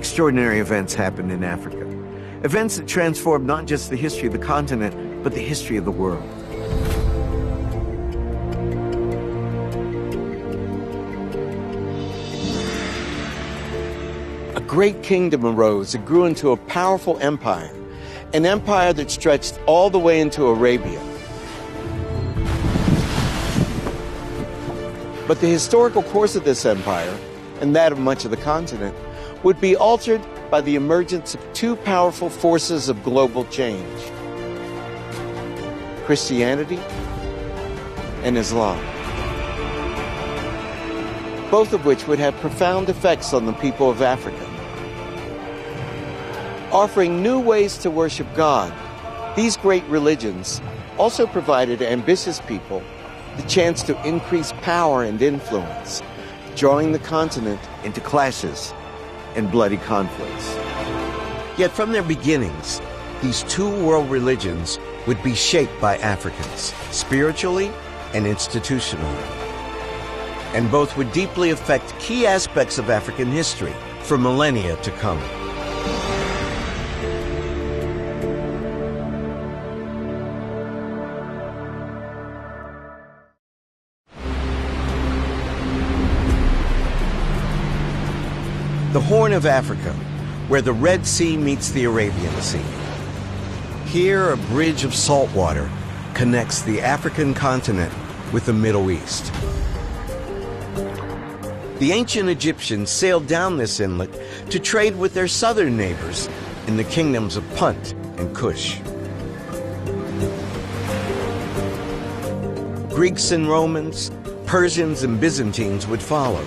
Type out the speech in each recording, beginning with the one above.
extraordinary events happened in Africa. Events that transformed not just the history of the continent, but the history of the world. A great kingdom arose and grew into a powerful empire, an empire that stretched all the way into Arabia. But the historical course of this empire, and that of much of the continent, would be altered by the emergence of two powerful forces of global change: Christianity and Islam, both of which would have profound effects on the people of Africa. Offering new ways to worship God, these great religions also provided ambitious people the chance to increase power and influence, drawing the continent into clashes and bloody conflicts. Yet from their beginnings, these two world religions would be shaped by Africans, spiritually and institutionally. And both would deeply affect key aspects of African history for millennia to come. The Horn of Africa, where the Red Sea meets the Arabian Sea. Here, a bridge of salt water connects the African continent with the Middle East. The ancient Egyptians sailed down this inlet to trade with their southern neighbors in the kingdoms of Punt and Kush. Greeks and Romans, Persians and Byzantines would follow,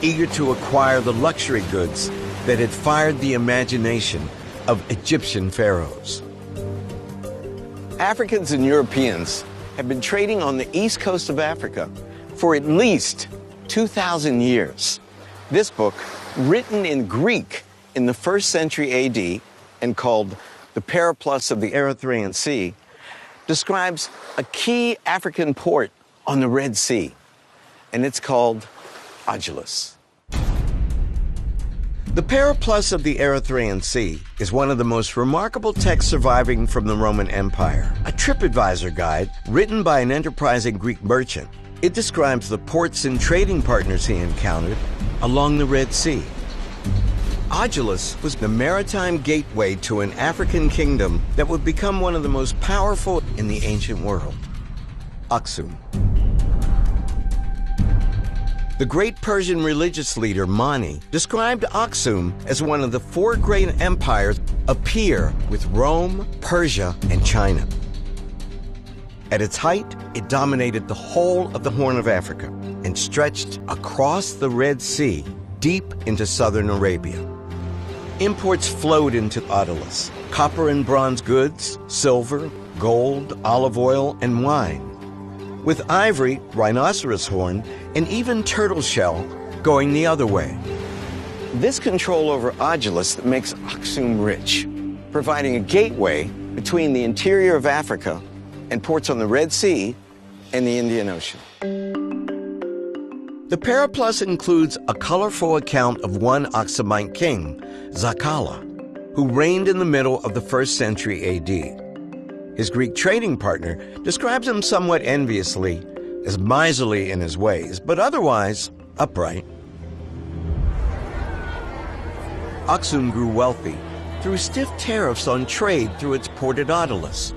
eager to acquire the luxury goods that had fired the imagination of Egyptian pharaohs. Africans and Europeans have been trading on the east coast of Africa for at least 2,000 years. This book, written in Greek in the 1st century AD and called The Periplus of the Erythraean Sea, describes a key African port on the Red Sea, and it's called Agilis. The Periplus of the Erythraean Sea is one of the most remarkable texts surviving from the Roman Empire, a TripAdvisor guide written by an enterprising Greek merchant. It describes the ports and trading partners he encountered along the Red Sea. Agilis was the maritime gateway to an African kingdom that would become one of the most powerful in the ancient world, Aksum. The great Persian religious leader Mani described Aksum as one of the four great empires a peer with Rome, Persia, and China. At its height, it dominated the whole of the Horn of Africa and stretched across the Red Sea deep into southern Arabia. Imports flowed into Agilis: copper and bronze goods, silver, gold, olive oil, and wine, with ivory, rhinoceros horn, and even turtle shell going the other way. This control over Agilis makes Aksum rich, providing a gateway between the interior of Africa and ports on the Red Sea and the Indian Ocean. The Periplus includes a colorful account of one Aksumite king, Zakala, who reigned in the middle of the 1st century AD. His Greek trading partner describes him somewhat enviously as miserly in his ways, but otherwise upright. Aksum grew wealthy through stiff tariffs on trade through its port at Agilis,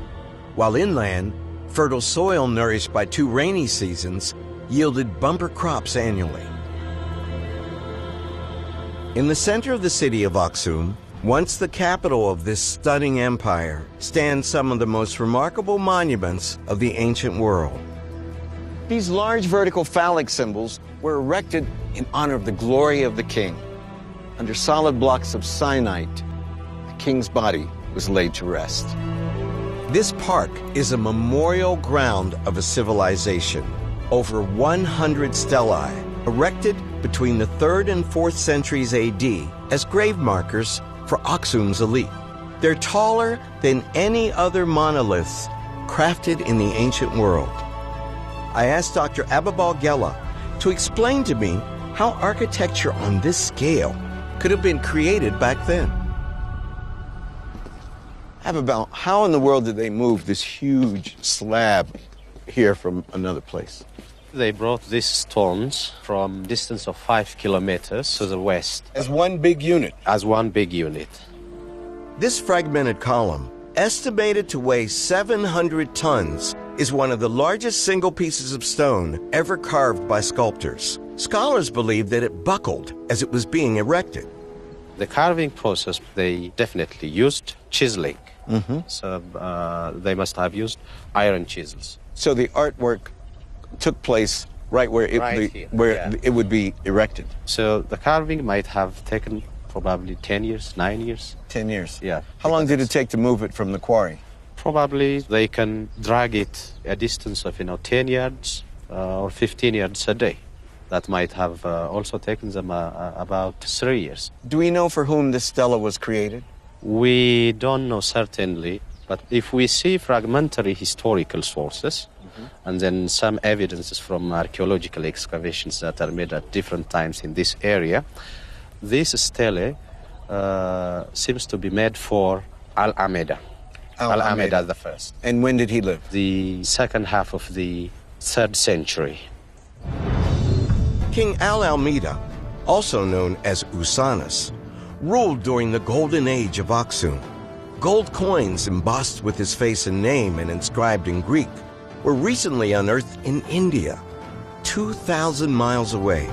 while inland, fertile soil nourished by 2 rainy seasons yielded bumper crops annually. In the center of the city of Aksum, once the capital of this stunning empire, stand some of the most remarkable monuments of the ancient world. These large vertical phallic symbols were erected in honor of the glory of the king. Under solid blocks of syenite, the king's body was laid to rest. This park is a memorial ground of a civilization. Over 100 stelae, erected between the 3rd and 4th centuries AD as grave markers for Aksum's elite. They're taller than any other monoliths crafted in the ancient world. I asked Dr. Abibal Gela to explain to me how architecture on this scale could have been created back then. About how in the world did they move this huge slab here from another place? They brought these stones from a distance of 5 kilometers to the west. As one big unit? As one big unit. This fragmented column, estimated to weigh 700 tons, is one of the largest single pieces of stone ever carved by sculptors. Scholars believe that it buckled as it was being erected. The carving process, they definitely used chiseling. So they must have used iron chisels. So the artwork took place right where it would be erected. So the carving might have taken probably 10 years, 9 years. 10 years? Yeah. How long did it take to move it from the quarry? Probably they can drag it a distance of 10 yards or 15 yards a day. That might have also taken them about 3 years. Do we know for whom this stela was created? We don't know certainly, but if we see fragmentary historical sources and then some evidences from archaeological excavations that are made at different times in this area, this stele seems to be made for Al-Amida. Al-Amida the first. And when did he live? The second half of the 3rd century. King Al-Amida, also known as Usanus, ruled during the golden age of Aksum. Gold coins embossed with his face and name and inscribed in Greek were recently unearthed in India, 2,000 miles away.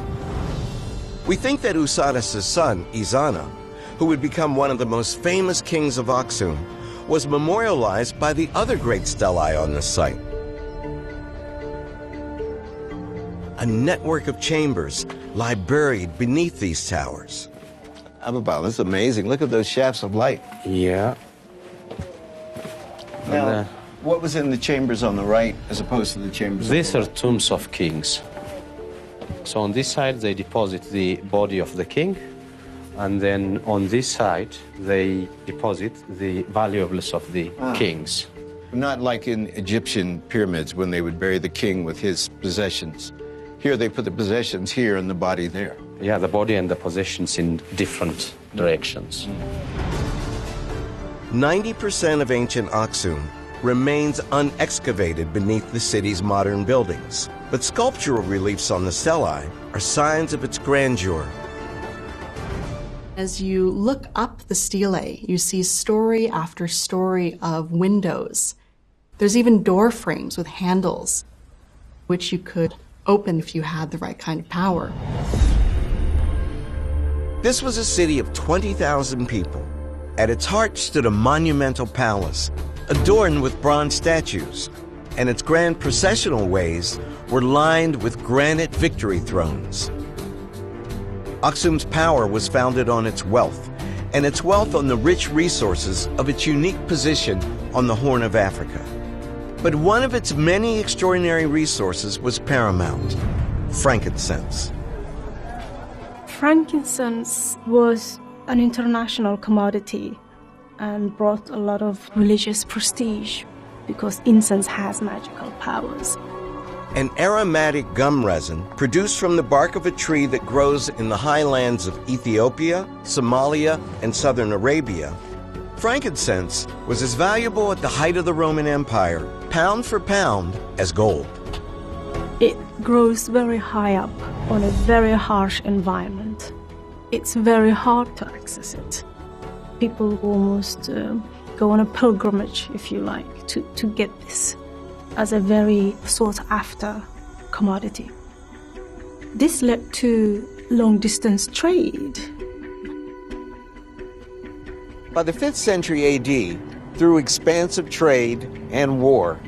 We think that Usanus' son, Izana, who would become one of the most famous kings of Aksum, was memorialized by the other great stelae on this site. A network of chambers lie buried beneath these towers. Ababal, this is amazing. Look at those shafts of light. Yeah. Now, what was in the chambers on the right as opposed to the chambers on the left? These are tombs of kings. So on this side, they deposit the body of the king, and then on this side, they deposit the valuables of the kings. Not like in Egyptian pyramids when they would bury the king with his possessions. Here they put the possessions here and the body there. Yeah, the body and the possessions in different directions. 90% of ancient Aksum remains unexcavated beneath the city's modern buildings. But sculptural reliefs on the stelae are signs of its grandeur. As you look up the stelae, you see story after story of windows. There's even door frames with handles, which you could open if you had the right kind of power. This was a city of 20,000 people. At its heart stood a monumental palace, adorned with bronze statues, and its grand processional ways were lined with granite victory thrones. Aksum's power was founded on its wealth, and its wealth on the rich resources of its unique position on the Horn of Africa. But one of its many extraordinary resources was paramount: frankincense. Frankincense was an international commodity and brought a lot of religious prestige because incense has magical powers. An aromatic gum resin produced from the bark of a tree that grows in the highlands of Ethiopia, Somalia, and southern Arabia, frankincense was as valuable at the height of the Roman Empire, pound for pound, as gold. It grows very high up on a very harsh environment. It's very hard to access it. People almost go on a pilgrimage, if you like, to get this as a very sought-after commodity. This led to long-distance trade. By the 5th century AD, through expansive trade and war,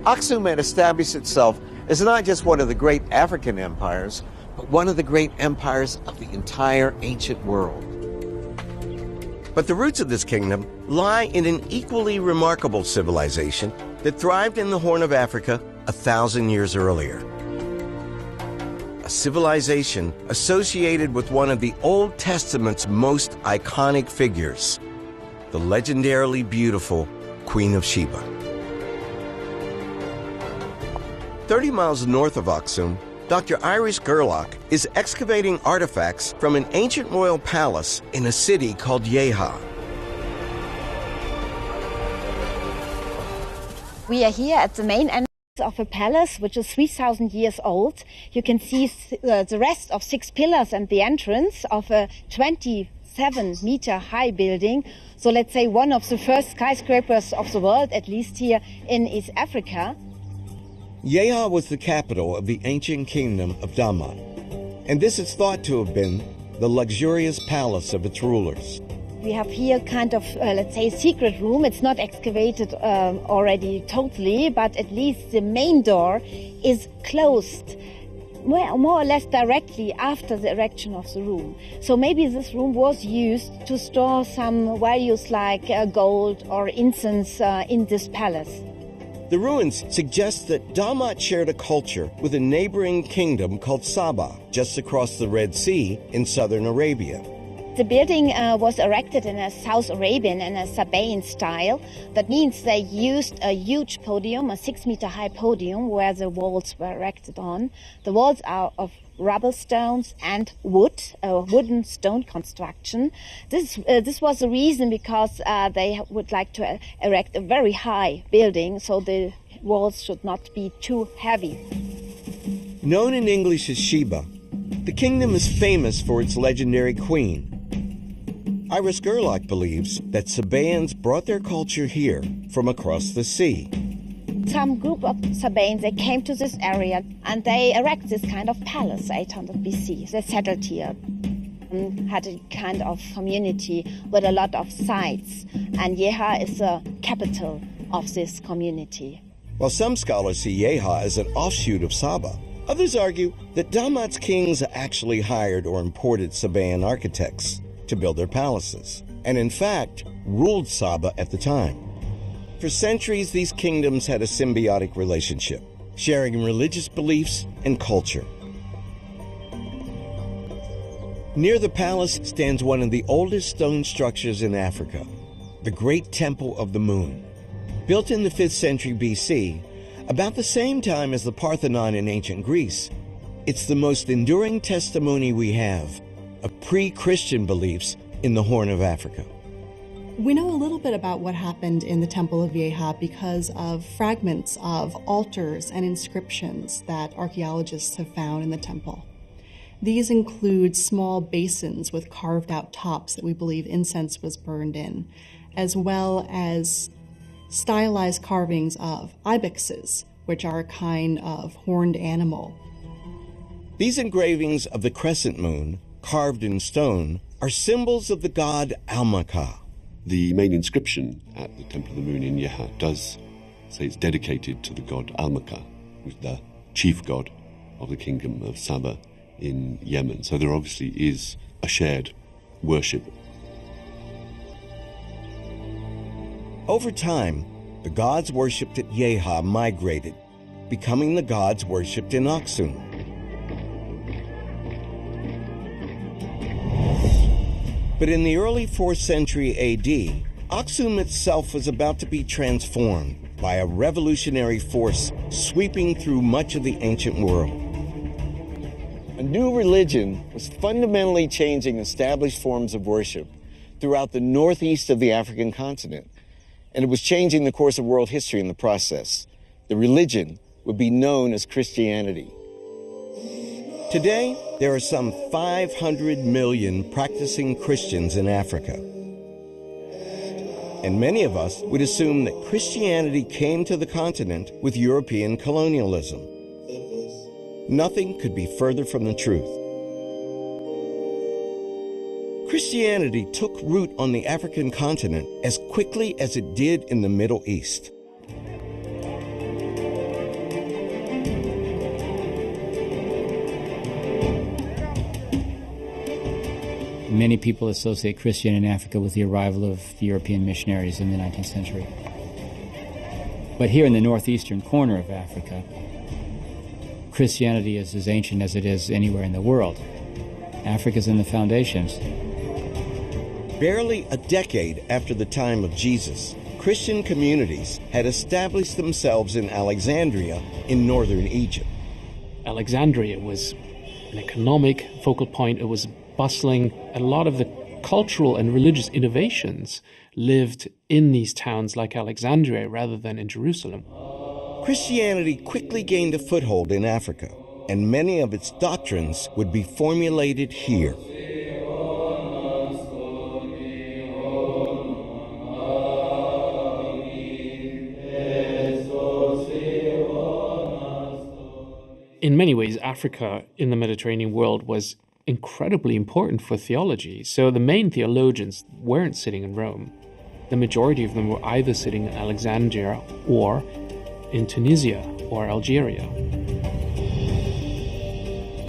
Aksum had established itself as not just one of the great African empires, but one of the great empires of the entire ancient world. But the roots of this kingdom lie in an equally remarkable civilization that thrived in the Horn of Africa 1,000 years earlier. A civilization associated with one of the Old Testament's most iconic figures, the legendarily beautiful Queen of Sheba. 30 miles north of Aksum Dr. Iris Gerlach is excavating artifacts from an ancient royal palace in a city called Yeha. We are here at the main entrance of a palace which is 3,000 years old. You can see the rest of 6 pillars and the entrance of a 27-meter high building. So let's say one of the first skyscrapers of the world, at least here in East Africa. Yeha was the capital of the ancient kingdom of Damat, and this is thought to have been the luxurious palace of its rulers. We have here kind of, let's say, secret room. It's not excavated already totally, but at least the main door is closed more or less directly after the erection of the room. So maybe this room was used to store some values like gold or incense in this palace. The ruins suggest that Damat shared a culture with a neighboring kingdom called Saba, just across the Red Sea in southern Arabia. The building was erected in a South Arabian and a Sabaean style. That means they used a huge podium, a 6-meter high podium, where the walls were erected on. The walls are of rubble stones and wood, a wooden stone construction. This was the reason because they would like to erect a very high building, so the walls should not be too heavy. Known in English as Sheba, the kingdom is famous for its legendary queen. Iris Gerlach believes that Sabaeans brought their culture here from across the sea. Some group of Sabaeans, they came to this area and they erected this kind of palace, 800 BC. They settled here, had a kind of community with a lot of sites, and Yeha is the capital of this community. While some scholars see Yeha as an offshoot of Saba, others argue that Damat's kings actually hired or imported Sabaean architects to build their palaces, and in fact, ruled Saba at the time. For centuries, these kingdoms had a symbiotic relationship, sharing religious beliefs and culture. Near the palace stands one of the oldest stone structures in Africa, the Great Temple of the Moon. Built in the 5th century BC, about the same time as the Parthenon in ancient Greece, it's the most enduring testimony we have of pre-Christian beliefs in the Horn of Africa. We know a little bit about what happened in the Temple of Yeha because of fragments of altars and inscriptions that archaeologists have found in the temple. These include small basins with carved out tops that we believe incense was burned in, as well as stylized carvings of ibexes, which are a kind of horned animal. These engravings of the crescent moon, carved in stone, are symbols of the god Almaka. The main inscription at the Temple of the Moon in Yeha does say it's dedicated to the god Almaka, who's the chief god of the kingdom of Saba in Yemen. So there obviously is a shared worship. Over time, the gods worshipped at Yeha migrated, becoming the gods worshipped in Aksum. But in the early 4th century AD, Aksum itself was about to be transformed by a revolutionary force sweeping through much of the ancient world. A new religion was fundamentally changing established forms of worship throughout the northeast of the African continent, and it was changing the course of world history in the process. The religion would be known as Christianity. Today, there are some 500 million practicing Christians in Africa. And many of us would assume that Christianity came to the continent with European colonialism. Nothing could be further from the truth. Christianity took root on the African continent as quickly as it did in the Middle East. Many people associate Christianity in Africa with the arrival of the European missionaries in the 19th century. But here in the northeastern corner of Africa, Christianity is as ancient as it is anywhere in the world. Africa's in the foundations. Barely a decade after the time of Jesus, Christian communities had established themselves in Alexandria in northern Egypt. Alexandria was an economic focal point. It was bustling. A lot of the cultural and religious innovations lived in these towns like Alexandria rather than in Jerusalem. Christianity quickly gained a foothold in Africa, and many of its doctrines would be formulated here. In many ways, Africa in the Mediterranean world was incredibly important for theology. So the main theologians weren't sitting in Rome. The majority of them were either sitting in Alexandria or in Tunisia or Algeria.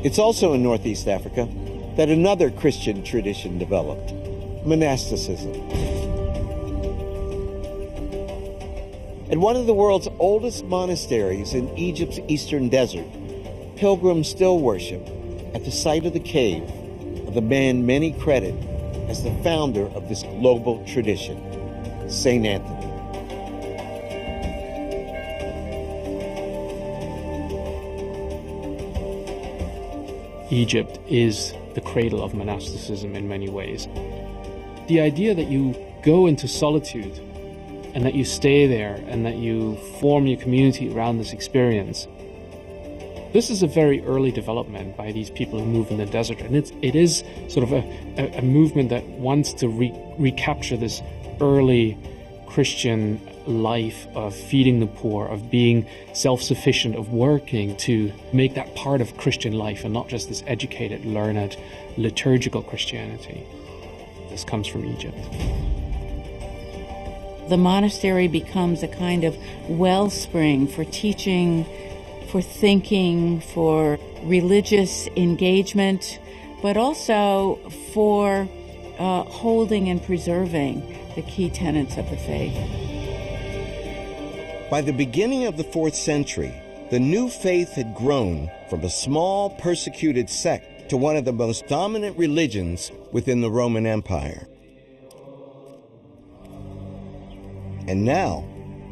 It's also in Northeast Africa that another Christian tradition developed, monasticism. At one of the world's oldest monasteries in Egypt's eastern desert, pilgrims still worship at the site of the cave of the man many credit as the founder of this global tradition, St. Anthony. Egypt is the cradle of monasticism in many ways. The idea that you go into solitude and that you stay there and that you form your community around this experience, this is a very early development by these people who move in the desert, and it is sort of a movement that wants to recapture this early Christian life of feeding the poor, of being self-sufficient, of working to make that part of Christian life and not just this educated, learned, liturgical Christianity. This comes from Egypt. The monastery becomes a kind of wellspring for teaching, for thinking, for religious engagement, but also for holding and preserving the key tenets of the faith. By the beginning of the 4th century, the new faith had grown from a small persecuted sect to one of the most dominant religions within the Roman Empire. And now,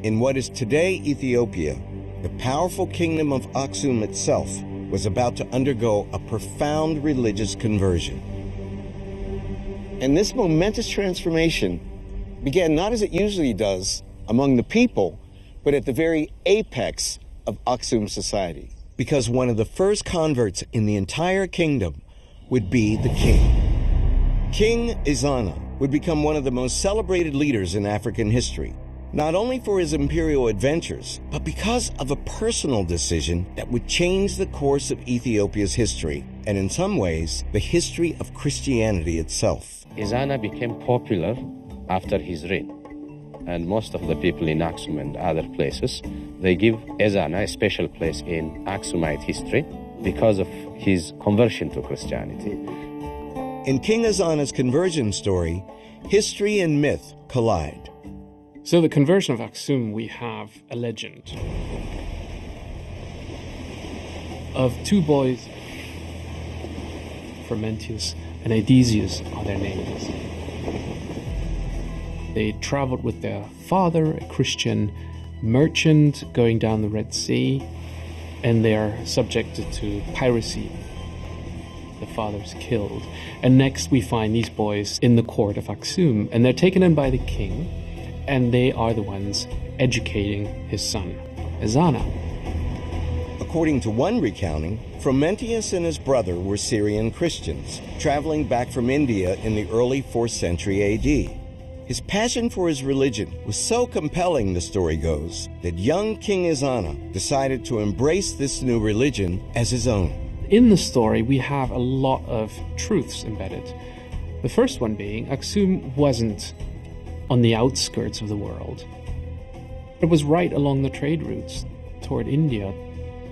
in what is today Ethiopia, the powerful kingdom of Aksum itself was about to undergo a profound religious conversion. And this momentous transformation began not as it usually does among the people, but at the very apex of Aksum society. Because one of the first converts in the entire kingdom would be the king. King Ezana would become one of the most celebrated leaders in African history, not only for his imperial adventures, but because of a personal decision that would change the course of Ethiopia's history, and in some ways, the history of Christianity itself. Ezana became popular after his reign. And most of the people in Aksum and other places, they give Ezana a special place in Aksumite history because of his conversion to Christianity. In King Ezana's conversion story, history and myth collide. So the conversion of Aksum, we have a legend of two boys, Frumentius and Aedesius are their names. They traveled with their father, a Christian merchant, going down the Red Sea, and they are subjected to piracy. The father's killed. And next we find these boys in the court of Aksum, and they're taken in by the king, and they are the ones educating his son, Ezana. According to one recounting, Frumentius and his brother were Syrian Christians, traveling back from India in the early 4th century AD. His passion for his religion was so compelling, the story goes, that young King Ezana decided to embrace this new religion as his own. In the story, we have a lot of truths embedded. The first one being, Aksum wasn't on the outskirts of the world. It was right along the trade routes toward India,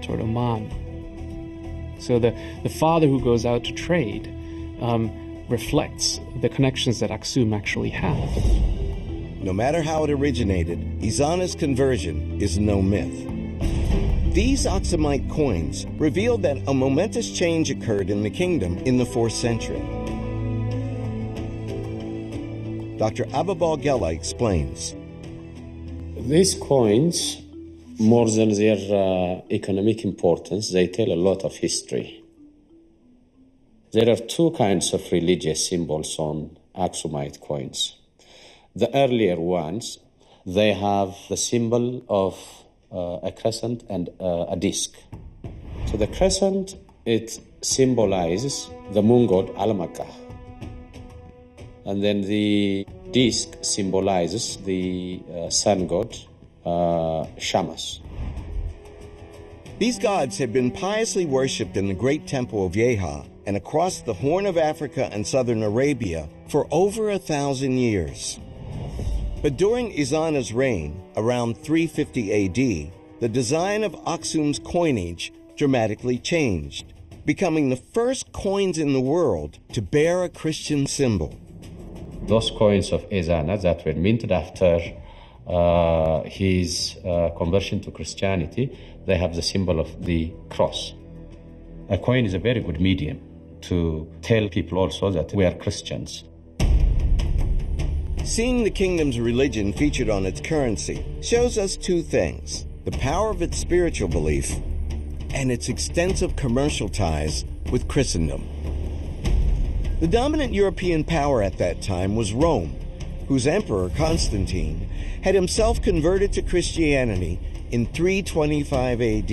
toward Oman. So the father who goes out to trade reflects the connections that Aksum actually had. No matter how it originated, Ezana's conversion is no myth. These Aksumite coins reveal that a momentous change occurred in the kingdom in the 4th century. Dr. Ababal Gela explains. These coins more than their economic importance, they tell a lot of history. There are two kinds of religious symbols on Aksumite coins. The earlier ones, they have the symbol of a crescent and a disc. So the crescent, it symbolizes the moon god Almaka. And then the disc symbolizes the sun god Shamash. These gods had been piously worshipped in the great temple of Yeha and across the Horn of Africa and southern Arabia for over 1,000 years. But during Ezana's reign, around 350 AD, the design of Aksum's coinage dramatically changed, becoming the first coins in the world to bear a Christian symbol. Those coins of Ezana that were minted after his conversion to Christianity, they have the symbol of the cross. A coin is a very good medium to tell people also that we are Christians. Seeing the kingdom's religion featured on its currency shows us two things: the power of its spiritual belief and its extensive commercial ties with Christendom. The dominant European power at that time was Rome, whose emperor Constantine had himself converted to Christianity in 325 AD.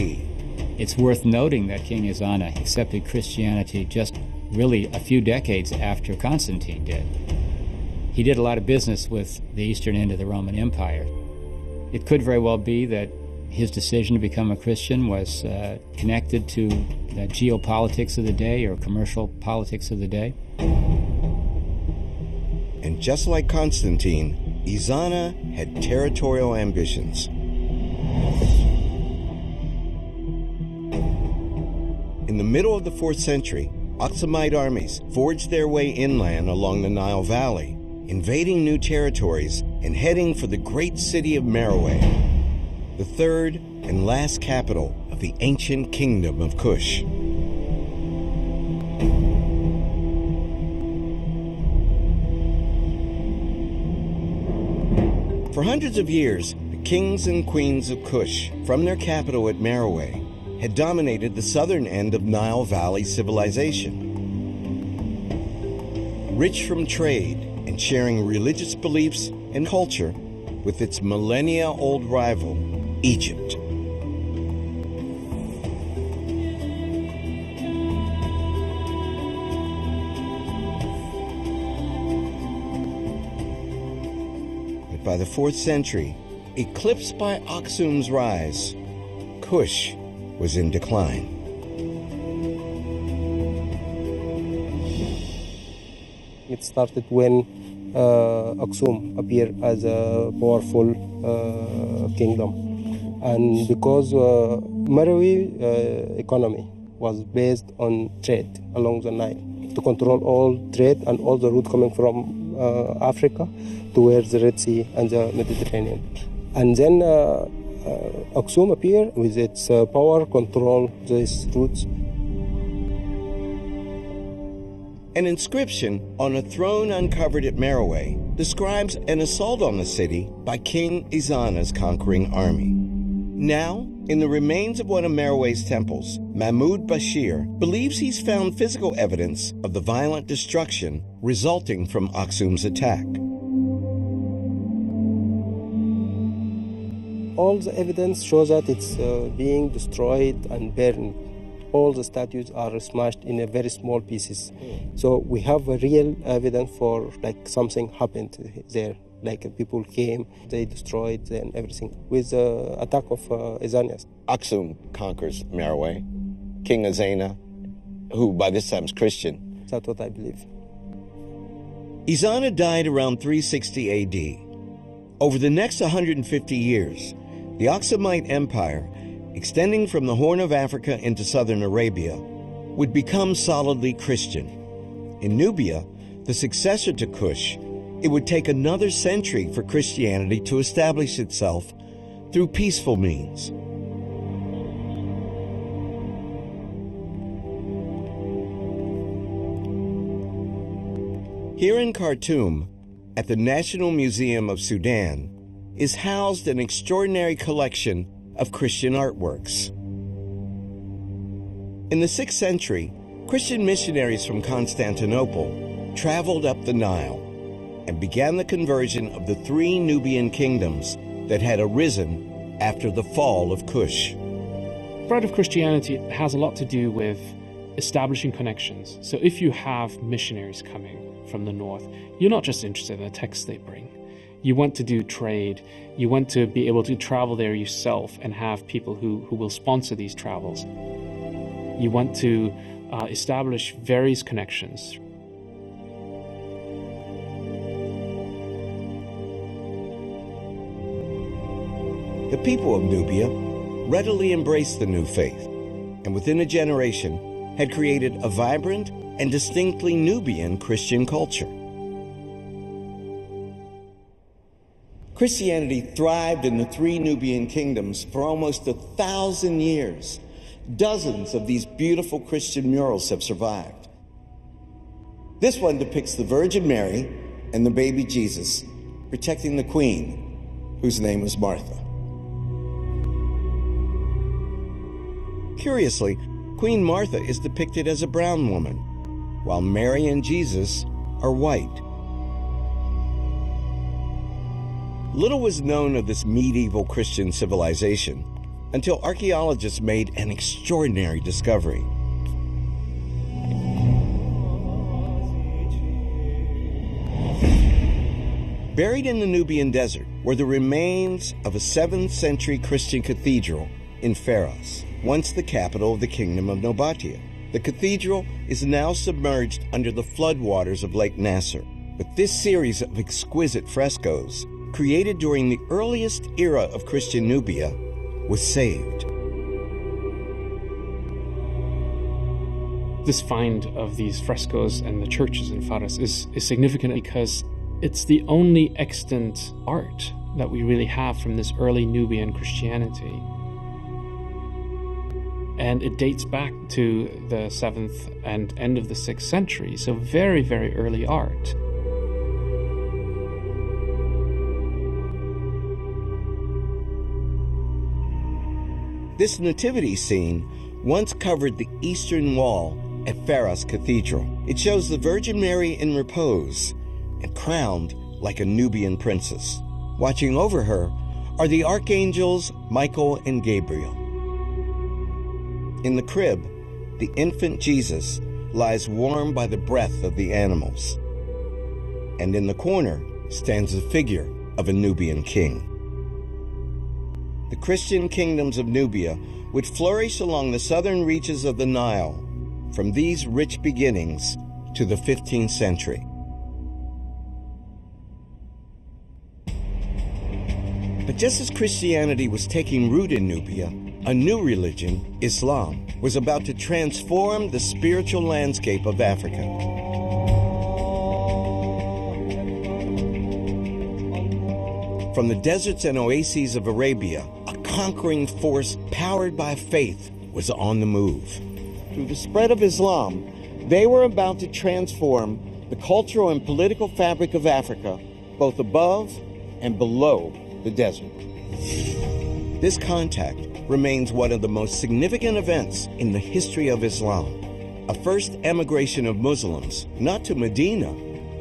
It's worth noting that King Ezana accepted Christianity just really a few decades after Constantine did. He did a lot of business with the eastern end of the Roman Empire. It could very well be that his decision to become a Christian was connected to the geopolitics of the day or commercial politics of the day. And just like Constantine, Ezana had territorial ambitions. In the middle of the 4th century, Aksumite armies forged their way inland along the Nile Valley, invading new territories and heading for the great city of Meroe, the third and last capital of the ancient kingdom of Kush. For hundreds of years, the kings and queens of Kush, from their capital at Meroe, had dominated the southern end of Nile Valley civilization. Rich from trade and sharing religious beliefs and culture with its millennia-old rival, Egypt. But by the 4th century, eclipsed by Aksum's rise, Kush was in decline. It started when Aksum appeared as a powerful kingdom. And because Meroe economy was based on trade along the Nile, to control all trade and all the route coming from Africa towards the Red Sea and the Mediterranean. And then Aksum appeared with its power, control these routes. An inscription on a throne uncovered at Meroe describes an assault on the city by King Ezana's conquering army. Now, in the remains of one of Meroe's temples, Mahmud Bashir believes he's found physical evidence of the violent destruction resulting from Aksum's attack. All the evidence shows that it's being destroyed and burned. All the statues are smashed in a very small pieces. So we have a real evidence for like something happened there. Like people came, they destroyed and everything with the attack of Ezana. Aksum conquers Meroe. King Ezana, who by this time is Christian. That's what I believe. Ezana died around 360 AD. Over the next 150 years, the Aksumite Empire, extending from the Horn of Africa into southern Arabia, would become solidly Christian. In Nubia, the successor to Kush, it would take another century for Christianity to establish itself through peaceful means. Here in Khartoum, at the National Museum of Sudan, is housed an extraordinary collection of Christian artworks. In the 6th century, Christian missionaries from Constantinople traveled up the Nile and began the conversion of the 3 Nubian kingdoms that had arisen after the fall of Kush. Spread of Christianity has a lot to do with establishing connections. So if you have missionaries coming from the north, you're not just interested in the texts they bring. You want to do trade. You want to be able to travel there yourself and have people who will sponsor these travels. You want to establish various connections. The people of Nubia readily embraced the new faith, and within a generation had created a vibrant and distinctly Nubian Christian culture. Christianity thrived in the 3 Nubian kingdoms for almost 1,000 years. Dozens of these beautiful Christian murals have survived. This one depicts the Virgin Mary and the baby Jesus protecting the queen, whose name was Martha. Curiously, Queen Martha is depicted as a brown woman, while Mary and Jesus are white. Little was known of this medieval Christian civilization until archaeologists made an extraordinary discovery. Buried in the Nubian desert were the remains of a 7th century Christian cathedral in Pharos, once the capital of the Kingdom of Nobatia. The cathedral is now submerged under the floodwaters of Lake Nasser, but this series of exquisite frescoes, created during the earliest era of Christian Nubia, was saved. This find of these frescoes and the churches in Pharos is significant because it's the only extant art that we really have from this early Nubian Christianity. And it dates back to the 7th and end of the 6th century, so very, very early art. This nativity scene once covered the eastern wall at Pharos Cathedral. It shows the Virgin Mary in repose and crowned like a Nubian princess. Watching over her are the archangels Michael and Gabriel. In the crib, the infant Jesus lies warmed by the breath of the animals. And in the corner stands the figure of a Nubian king. The Christian kingdoms of Nubia would flourish along the southern reaches of the Nile from these rich beginnings to the 15th century. But just as Christianity was taking root in Nubia, a new religion, Islam, was about to transform the spiritual landscape of Africa. From the deserts and oases of Arabia, a conquering force powered by faith was on the move. Through the spread of Islam, they were about to transform the cultural and political fabric of Africa, both above and below the desert. This contact remains one of the most significant events in the history of Islam, a first emigration of Muslims, not to Medina,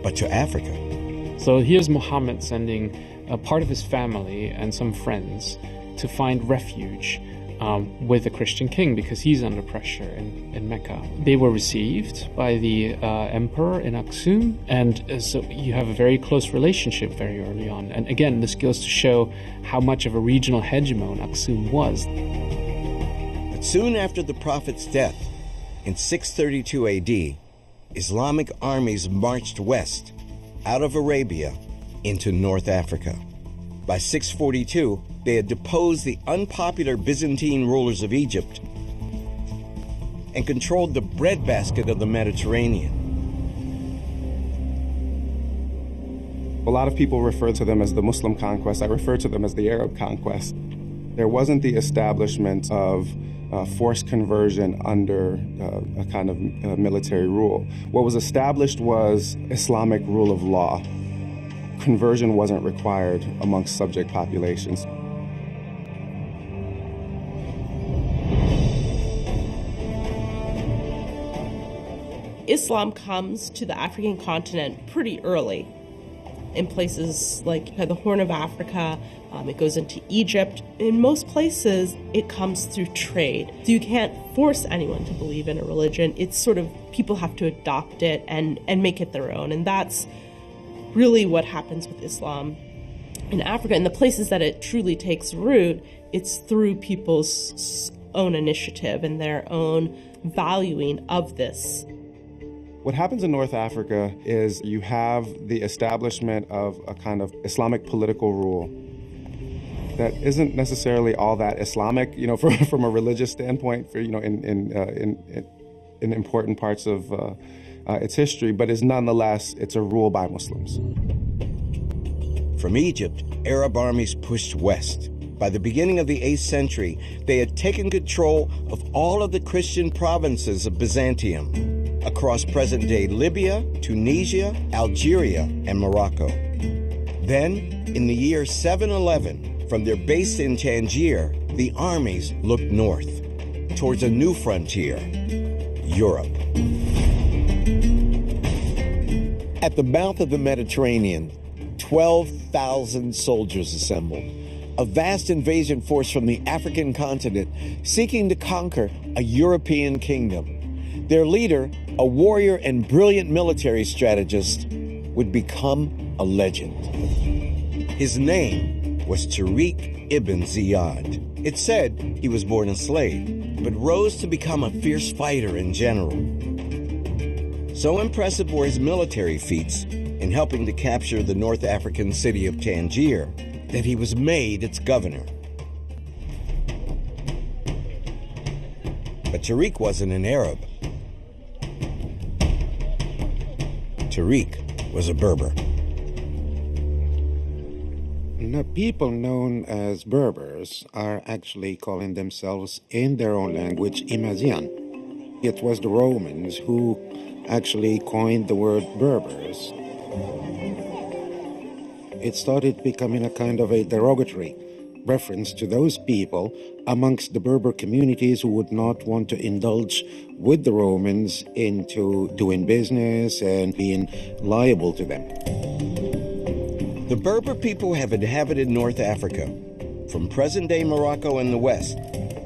but to Africa. So here's Muhammad sending a part of his family and some friends to find refuge with the Christian king because he's under pressure in Mecca. They were received by the emperor in Aksum, and so you have a very close relationship very early on. And again, this goes to show how much of a regional hegemon Aksum was. But soon after the prophet's death, in 632 AD, Islamic armies marched west, out of Arabia, into North Africa. By 642, they had deposed the unpopular Byzantine rulers of Egypt and controlled the breadbasket of the Mediterranean. A lot of people refer to them as the Muslim conquest. I refer to them as the Arab conquest. There wasn't the establishment of forced conversion under a kind of military rule. What was established was Islamic rule of law. Conversion wasn't required amongst subject populations. Islam comes to the African continent pretty early in places like the Horn of Africa. It goes into Egypt. In most places, it comes through trade. So you can't force anyone to believe in a religion. It's sort of people have to adopt it and make it their own. And that's really what happens with Islam in Africa. In the places that it truly takes root, it's through people's own initiative and their own valuing of this. What happens in North Africa is you have the establishment of a kind of Islamic political rule that isn't necessarily all that Islamic, from a religious standpoint, in important parts of its history, but is nonetheless, it's a rule by Muslims. From Egypt, Arab armies pushed west. By the beginning of the 8th century, they had taken control of all of the Christian provinces of Byzantium, across present-day Libya, Tunisia, Algeria, and Morocco. Then, in the year 711, from their base in Tangier, the armies looked north, towards a new frontier, Europe. At the mouth of the Mediterranean, 12,000 soldiers assembled, a vast invasion force from the African continent seeking to conquer a European kingdom. Their leader, a warrior and brilliant military strategist, would become a legend. His name was Tariq ibn Ziyad. It said he was born a slave, but rose to become a fierce fighter and general. So impressive were his military feats in helping to capture the North African city of Tangier that he was made its governor. But Tariq wasn't an Arab. Tariq was a Berber. The people known as Berbers are actually calling themselves in their own language Imazian. It was the Romans who actually coined the word Berbers. It started becoming a kind of a derogatory reference to those people amongst the Berber communities who would not want to indulge with the Romans into doing business and being liable to them. The Berber people have inhabited North Africa, from present-day Morocco in the west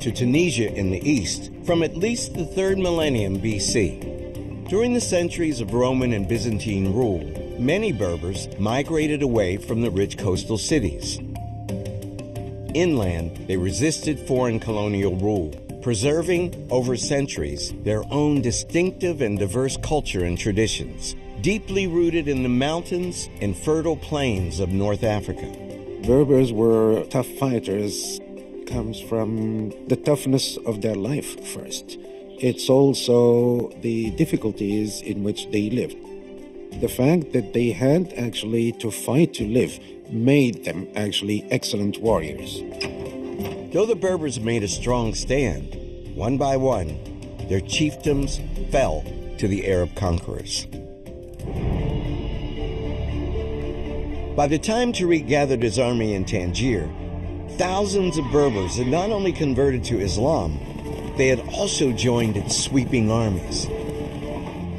to Tunisia in the east, from at least the 3rd millennium BC. During the centuries of Roman and Byzantine rule, many Berbers migrated away from the rich coastal cities. Inland, they resisted foreign colonial rule, preserving, over centuries, their own distinctive and diverse culture and traditions, deeply rooted in the mountains and fertile plains of North Africa. Berbers were tough fighters. Comes from the toughness of their life first. It's also the difficulties in which they lived. The fact that they had actually to fight to live made them actually excellent warriors. Though the Berbers made a strong stand, one by one, their chiefdoms fell to the Arab conquerors. By the time Tariq gathered his army in Tangier, thousands of Berbers had not only converted to Islam, they had also joined its sweeping armies.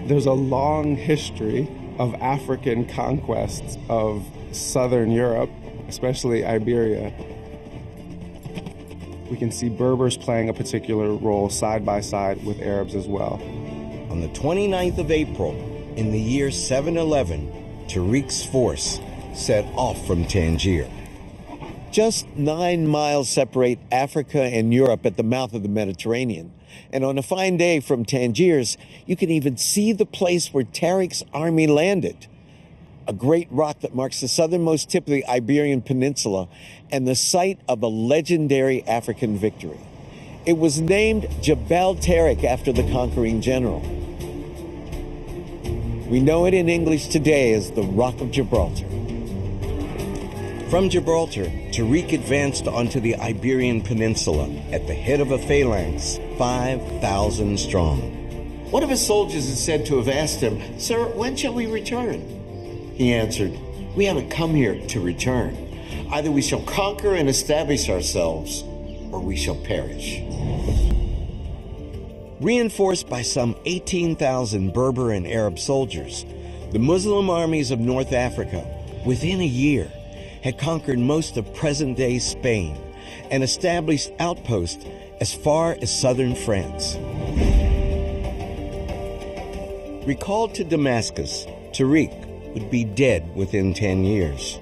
There's a long history of African conquests of southern Europe, especially Iberia. We can see Berbers playing a particular role side by side with Arabs as well. On the 29th of April, in the year 711, Tariq's force set off from Tangier. Just 9 miles separate Africa and Europe at the mouth of the Mediterranean. And on a fine day from Tangiers, you can even see the place where Tariq's army landed. A great rock that marks the southernmost tip of the Iberian Peninsula and the site of a legendary African victory. It was named Jebel Tariq after the conquering general. We know it in English today as the Rock of Gibraltar. From Gibraltar, Tariq advanced onto the Iberian Peninsula at the head of a phalanx 5,000 strong. One of his soldiers is said to have asked him, "Sir, when shall we return?" He answered, "We haven't come here to return. Either we shall conquer and establish ourselves, or we shall perish." Reinforced by some 18,000 Berber and Arab soldiers, the Muslim armies of North Africa, within a year, had conquered most of present-day Spain and established outposts as far as southern France. Recalled to Damascus, Tariq would be dead within 10 years.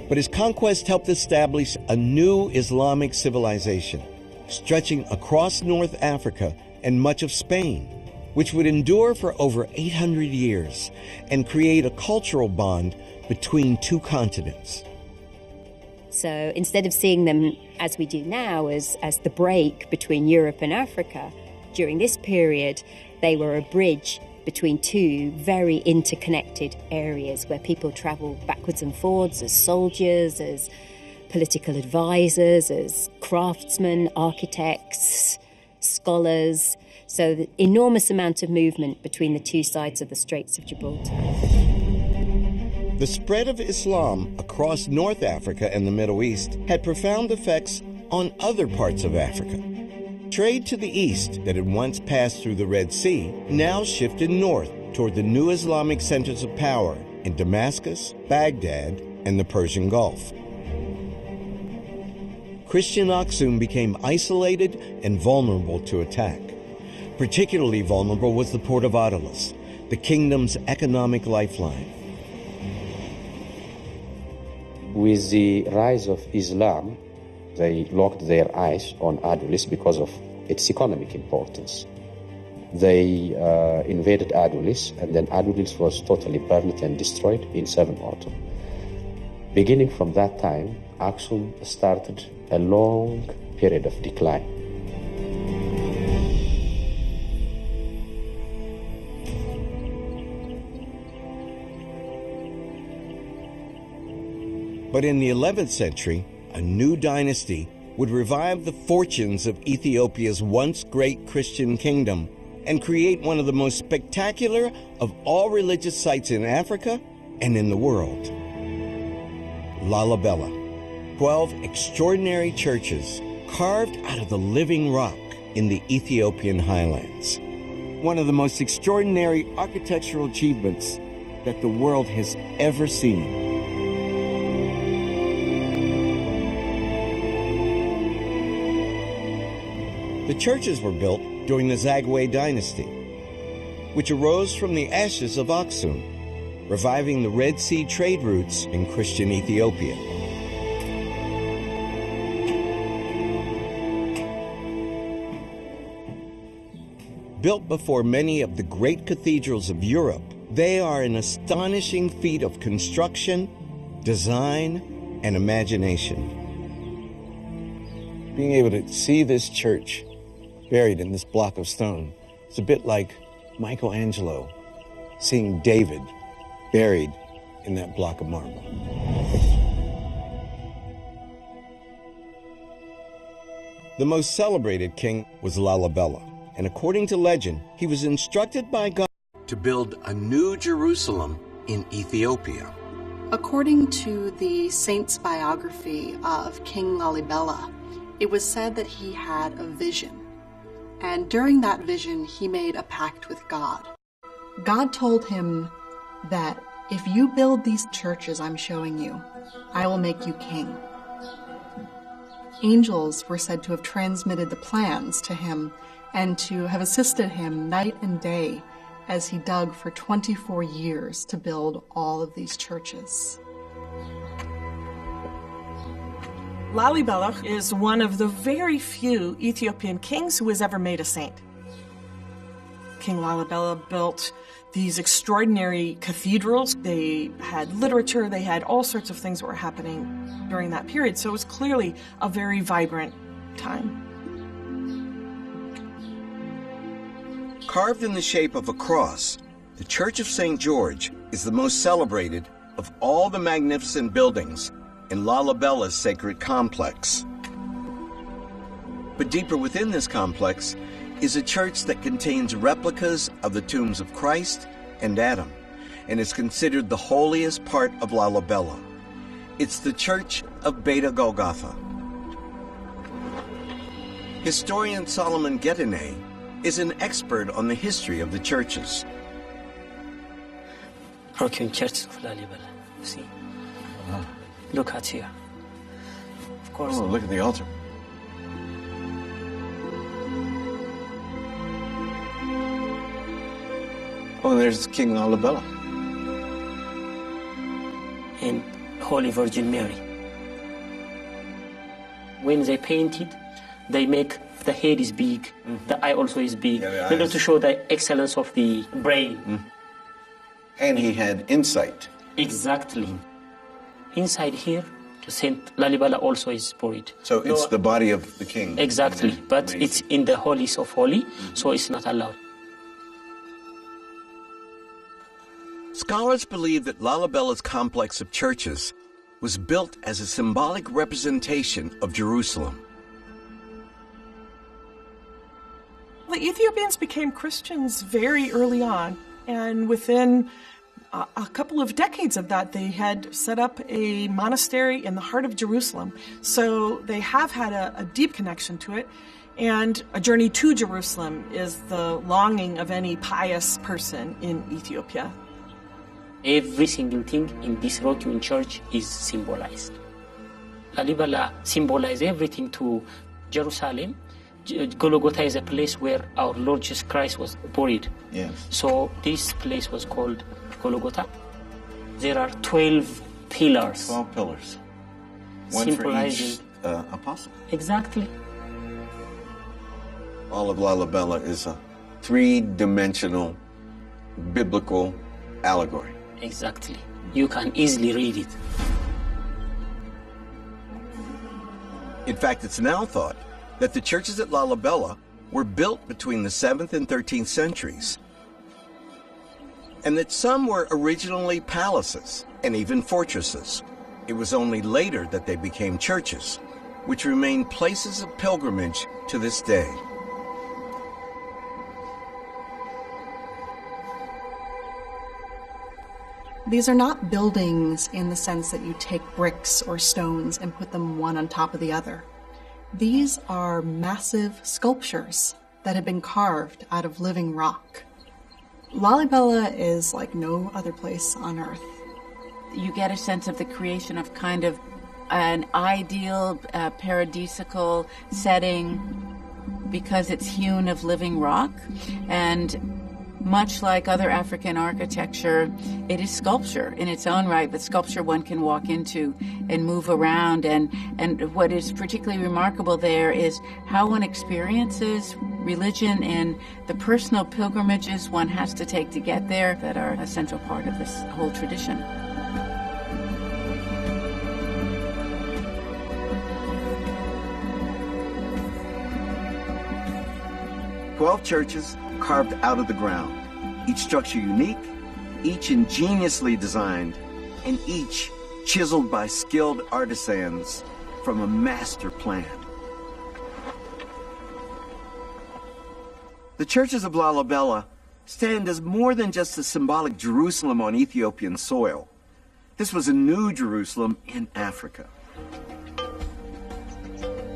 But his conquest helped establish a new Islamic civilization, stretching across North Africa and much of Spain, which would endure for over 800 years and create a cultural bond between two continents. So instead of seeing them as we do now as the break between Europe and Africa, during this period, they were a bridge between two very interconnected areas where people traveled backwards and forwards as soldiers, as political advisors, as craftsmen, architects, scholars. So the enormous amount of movement between the two sides of the Straits of Gibraltar. The spread of Islam across North Africa and the Middle East had profound effects on other parts of Africa. Trade to the east that had once passed through the Red Sea now shifted north toward the new Islamic centers of power in Damascus, Baghdad, and the Persian Gulf. Christian Aksum became isolated and vulnerable to attack. Particularly vulnerable was the port of Adulis, the kingdom's economic lifeline. With the rise of Islam, they locked their eyes on Adulis because of its economic importance. They invaded Adulis, and then Adulis was totally burned and destroyed in 7 autumn. Beginning from that time, Aksum started a long period of decline. But in the 11th century, a new dynasty would revive the fortunes of Ethiopia's once great Christian kingdom and create one of the most spectacular of all religious sites in Africa and in the world. Lalibela, 12 extraordinary churches carved out of the living rock in the Ethiopian highlands. One of the most extraordinary architectural achievements that the world has ever seen. The churches were built during the Zagwe dynasty, which arose from the ashes of Aksum, reviving the Red Sea trade routes in Christian Ethiopia. Built before many of the great cathedrals of Europe, they are an astonishing feat of construction, design, and imagination. Being able to see this church buried in this block of stone, it's a bit like Michelangelo seeing David buried in that block of marble. The most celebrated king was Lalibela, and according to legend, he was instructed by God to build a new Jerusalem in Ethiopia. According to the saint's biography of King Lalibela, it was said that he had a vision. And during that vision, he made a pact with God. God told him that if you build these churches I'm showing you, I will make you king. Angels were said to have transmitted the plans to him and to have assisted him night and day as he dug for 24 years to build all of these churches. Lalibela is one of the very few Ethiopian kings who has ever made a saint. King Lalibela built these extraordinary cathedrals. They had literature, they had all sorts of things that were happening during that period, so it was clearly a very vibrant time. Carved in the shape of a cross, the Church of St. George is the most celebrated of all the magnificent buildings in Lalibela's sacred complex. But deeper within this complex is a church that contains replicas of the tombs of Christ and Adam, and is considered the holiest part of Lalibela. It's the Church of Beta Golgotha. Historian Solomon Getene is an expert on the history of the churches. Broken Church of Lalibela. See? Look at here. Of course. Oh, look at the altar. Oh, there's King Lalibela. And Holy Virgin Mary. When they painted, they make the head is big, the eye also is big, in order to show the excellence of the brain. And he had insight. Exactly. Inside here, Saint Lalibela also is buried. So it's the body of the king. Exactly, but it's in the holies of holy, so it's not allowed. Scholars believe that Lalibela's complex of churches was built as a symbolic representation of Jerusalem. The Ethiopians became Christians very early on, and within a couple of decades of that, they had set up a monastery in the heart of Jerusalem. So they have had a deep connection to it, and a journey to Jerusalem is the longing of any pious person in Ethiopia. Every single thing in this rock-hewn church is symbolized. Lalibela symbolizes everything to Jerusalem. Golgotha is a place where our Lord Jesus Christ was buried. Yes. So this place was called Golgotha. There are 12 pillars. 12 pillars. One for each apostle. Exactly. All of Lalibela is a three-dimensional biblical allegory. Exactly. You can easily read it. In fact, it's now thought that the churches at Lalibela were built between the 7th and 13th centuries, and that some were originally palaces and even fortresses. It was only later that they became churches, which remain places of pilgrimage to this day. These are not buildings in the sense that you take bricks or stones and put them one on top of the other. These are massive sculptures that have been carved out of living rock. Lalibela is like no other place on earth. You get a sense of the creation of kind of an ideal paradisical setting because it's hewn of living rock, and much like other African architecture, it is sculpture in its own right, but sculpture one can walk into and move around. And what is particularly remarkable there is how one experiences religion and the personal pilgrimages one has to take to get there that are a central part of this whole tradition. "12 churches carved out of the ground, each structure unique, each ingeniously designed, and each chiseled by skilled artisans from a master plan." The churches of Lalibela stand as more than just a symbolic Jerusalem on Ethiopian soil. This was a new Jerusalem in Africa.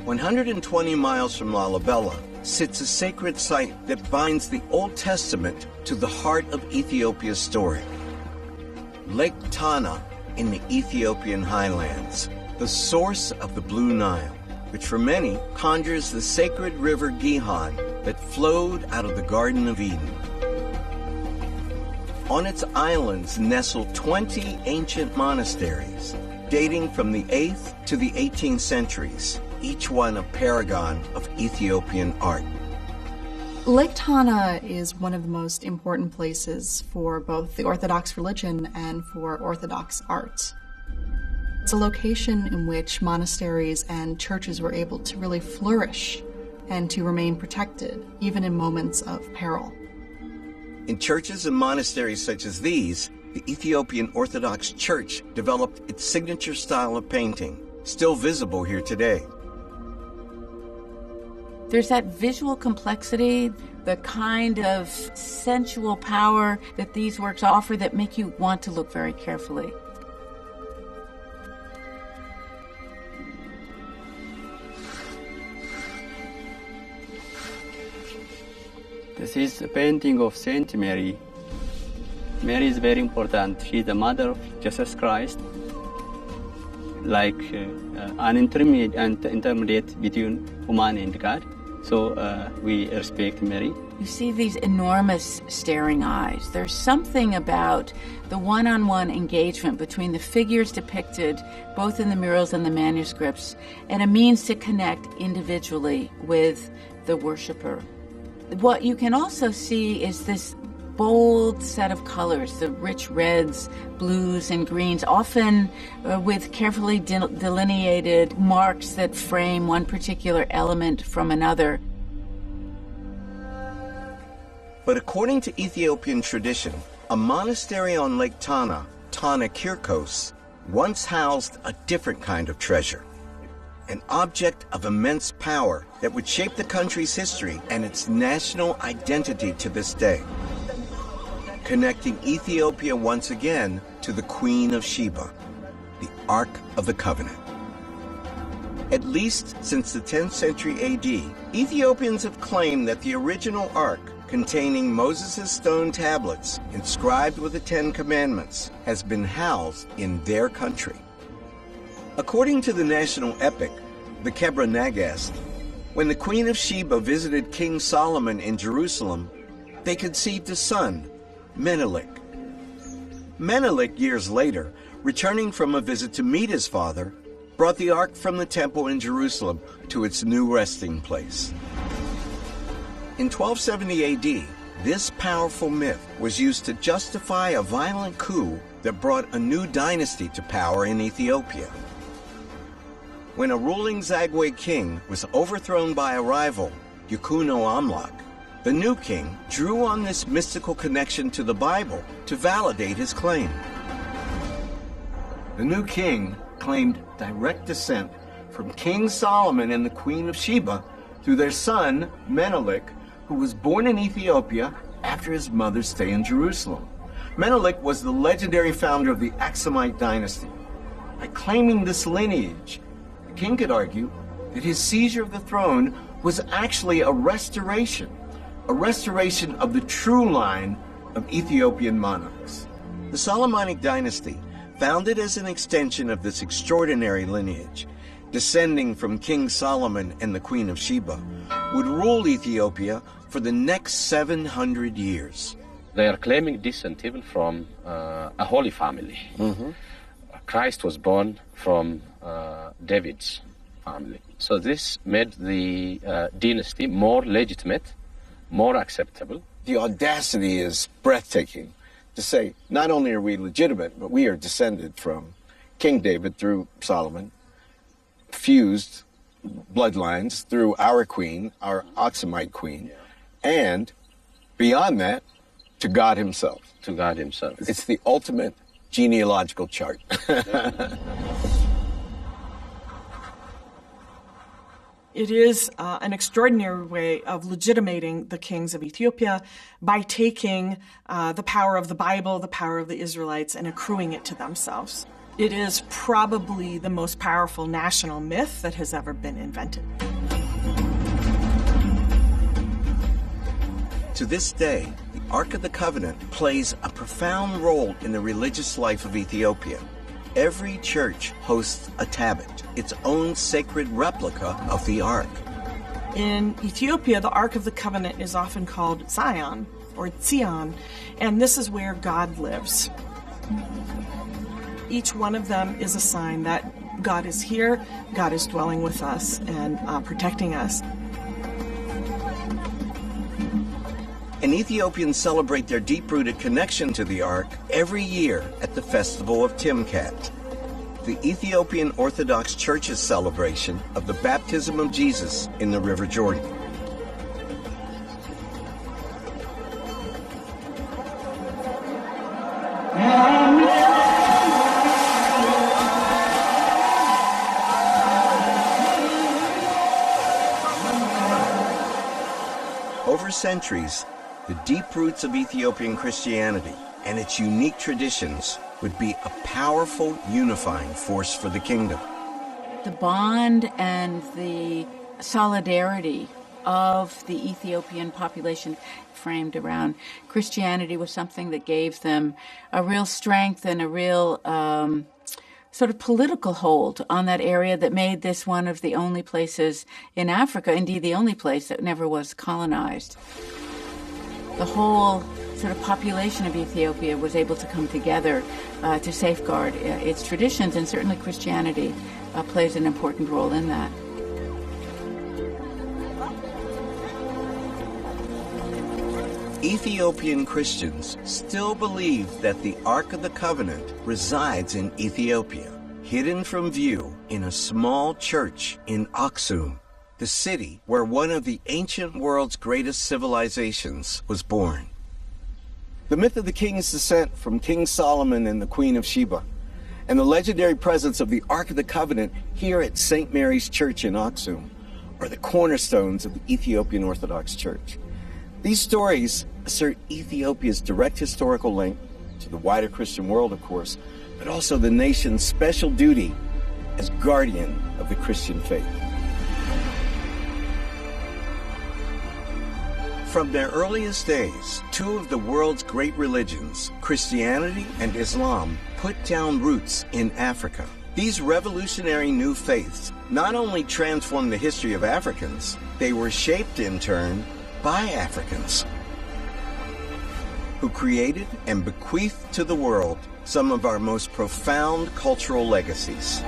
120 miles from Lalibela sits a sacred site that binds the Old Testament to the heart of Ethiopia's story. Lake Tana in the Ethiopian highlands, the source of the Blue Nile, which for many conjures the sacred river Gihon that flowed out of the Garden of Eden. On its islands nestle 20 ancient monasteries, dating from the 8th to the 18th centuries, each one a paragon of Ethiopian art. Lake Tana is one of the most important places for both the Orthodox religion and for Orthodox art. It's a location in which monasteries and churches were able to really flourish and to remain protected, even in moments of peril. In churches and monasteries such as these, the Ethiopian Orthodox Church developed its signature style of painting, still visible here today. There's that visual complexity, the kind of sensual power that these works offer that make you want to look very carefully. This is a painting of Saint Mary. Mary is very important. She's the mother of Jesus Christ, like an intermediate between human and God. So we respect Mary. You see these enormous staring eyes. There's something about the one-on-one engagement between the figures depicted, both in the murals and the manuscripts, and a means to connect individually with the worshiper. What you can also see is this bold set of colors, the rich reds, blues, and greens, often with carefully delineated marks that frame one particular element from another. But according to Ethiopian tradition, a monastery on Lake Tana, Tana Kirkos, once housed a different kind of treasure, an object of immense power that would shape the country's history and its national identity to this day, connecting Ethiopia once again to the Queen of Sheba, the Ark of the Covenant. At least since the 10th century AD, Ethiopians have claimed that the original Ark, containing Moses' stone tablets inscribed with the Ten Commandments, has been housed in their country. According to the national epic, the Kebra Nagast, when the Queen of Sheba visited King Solomon in Jerusalem, they conceived a son, Menelik. Menelik, years later, returning from a visit to meet his father, brought the ark from the temple in Jerusalem to its new resting place. In 1270 AD, this powerful myth was used to justify a violent coup that brought a new dynasty to power in Ethiopia. When a ruling Zagwe king was overthrown by a rival, Yakuno Amlak, the new king drew on this mystical connection to the Bible to validate his claim. The new king claimed direct descent from King Solomon and the Queen of Sheba through their son, Menelik, who was born in Ethiopia after his mother's stay in Jerusalem. Menelik was the legendary founder of the Aksumite dynasty. By claiming this lineage, the king could argue that his seizure of the throne was actually a restoration of the true line of Ethiopian monarchs. The Solomonic dynasty, founded as an extension of this extraordinary lineage, descending from King Solomon and the Queen of Sheba, would rule Ethiopia for the next 700 years. They are claiming descent even from a holy family. Christ was born from David's family. So this made the dynasty more legitimate, more acceptable. The audacity is breathtaking to say, not only are we legitimate, but we are descended from King David through Solomon, fused bloodlines through our queen, our Aksumite queen, and beyond that, to God himself. To God himself. It's the ultimate genealogical chart. It is an extraordinary way of legitimating the kings of Ethiopia by taking the power of the Bible, the power of the Israelites, and accruing it to themselves. It is probably the most powerful national myth that has ever been invented. To this day, the Ark of the Covenant plays a profound role in the religious life of Ethiopia. Every church hosts a tablet, its own sacred replica of the Ark. In Ethiopia, the Ark of the Covenant is often called Zion, or Zion, and this is where God lives. Each one of them is a sign that God is here, God is dwelling with us and protecting us. And Ethiopians celebrate their deep-rooted connection to the Ark every year at the Festival of Timkat, the Ethiopian Orthodox Church's celebration of the baptism of Jesus in the River Jordan. Over centuries, the deep roots of Ethiopian Christianity and its unique traditions would be a powerful unifying force for the kingdom. The bond and the solidarity of the Ethiopian population framed around Christianity was something that gave them a real strength and a real sort of political hold on that area that made this one of the only places in Africa, indeed the only place that never was colonized. The whole sort of population of Ethiopia was able to come together to safeguard its traditions, and certainly Christianity plays an important role in that. Ethiopian Christians still believe that the Ark of the Covenant resides in Ethiopia, hidden from view in a small church in Aksum, the city where one of the ancient world's greatest civilizations was born. The myth of the king's descent from King Solomon and the Queen of Sheba, and the legendary presence of the Ark of the Covenant here at St. Mary's Church in Aksum are the cornerstones of the Ethiopian Orthodox Church. These stories assert Ethiopia's direct historical link to the wider Christian world, of course, but also the nation's special duty as guardian of the Christian faith. From their earliest days, two of the world's great religions, Christianity and Islam, put down roots in Africa. These revolutionary new faiths not only transformed the history of Africans, they were shaped in turn by Africans, who created and bequeathed to the world some of our most profound cultural legacies.